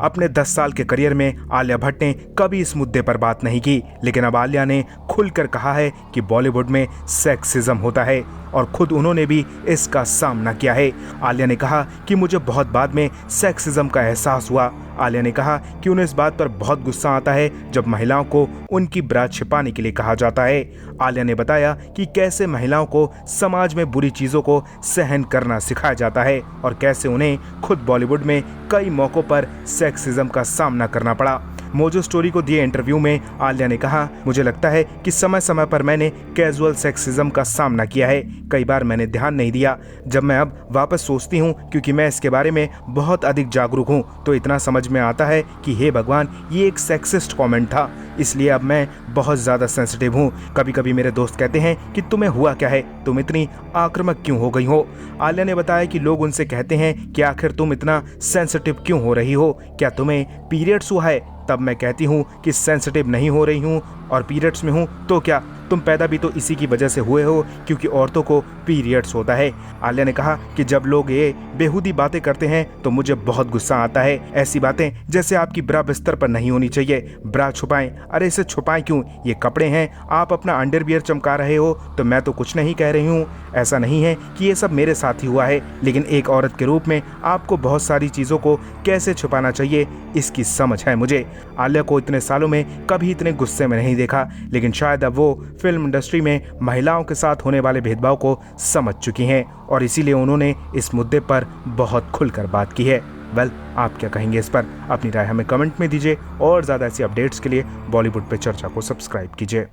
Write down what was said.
अपने 10 साल के करियर में आलिया भट्ट ने कभी इस मुद्दे पर बात नहीं की, लेकिन अब आलिया ने खुलकर कहा है कि बॉलीवुड में सेक्सिज्म होता है और खुद उन्होंने भी इसका सामना किया है। आलिया ने कहा कि मुझे बहुत बाद में सेक्सिज्म का एहसास हुआ। आलिया ने कहा कि उन्हें इस बात पर बहुत गुस्सा आता है जब महिलाओं को उनकी ब्रा छिपाने के लिए कहा जाता है। आलिया ने बताया कि कैसे महिलाओं को समाज में बुरी चीजों को सहन करना सिखाया जाता है और कैसे उन्हें खुद बॉलीवुड में कई मौकों पर सेक्सिज्म का सामना करना पड़ा। मोजो स्टोरी को दिए इंटरव्यू में आलिया ने कहा, मुझे लगता है कि समय समय पर मैंने कैजुअल सेक्सिज्म का सामना किया है। कई बार मैंने ध्यान नहीं दिया। जब मैं अब वापस सोचती हूँ, क्योंकि मैं इसके बारे में बहुत अधिक जागरूक हूँ, तो इतना समझ में आता है कि हे भगवान, ये एक सेक्सिस्ट कमेंट था, इसलिए अब मैं बहुत ज़्यादा सेंसिटिव हूँ। कभी कभी मेरे दोस्त कहते हैं कि तुम्हें हुआ क्या है, तुम इतनी आक्रामक क्यों हो गई हो। आलिया ने बताया कि लोग उनसे कहते हैं कि आखिर तुम इतना सेंसिटिव क्यों हो रही हो, क्या तुम्हें पीरियड्स हुआ है। तब मैं कहती हूँ कि सेंसिटिव नहीं हो रही हूँ और पीरियड्स में हूँ तो क्या, तुम पैदा भी तो इसी की वजह से हुए हो, क्योंकि औरतों को पीरियड्स होता है। आलिया ने कहा कि जब लोग ये बेहुदी बातें करते हैं तो मुझे बहुत गुस्सा आता है। ऐसी बातें जैसे आपकी ब्रा बिस्तर पर नहीं होनी चाहिए, ब्रा छुपाएं। अरे इसे छुपाएं क्यों, ये कपड़े हैं, आप अपना अंडरवियर चमका रहे हो तो मैं तो कुछ नहीं कह रही हूँ। ऐसा नहीं है कि ये सब मेरे साथ ही हुआ है, लेकिन एक औरत के रूप में आपको बहुत सारी चीज़ों को कैसे छुपाना चाहिए, इसकी समझ है मुझे। आलिया को इतने सालों में कभी इतने गुस्से में नहीं देखा, लेकिन शायद अब वो फिल्म इंडस्ट्री में महिलाओं के साथ होने वाले भेदभाव को समझ चुकी हैं और इसीलिए उन्होंने इस मुद्दे पर बहुत खुलकर बात की है। आप क्या कहेंगे इस पर? अपनी राय हमें कमेंट में दीजिए और ज़्यादा ऐसी अपडेट्स के लिए बॉलीवुड पे चर्चा को सब्सक्राइब कीजिए।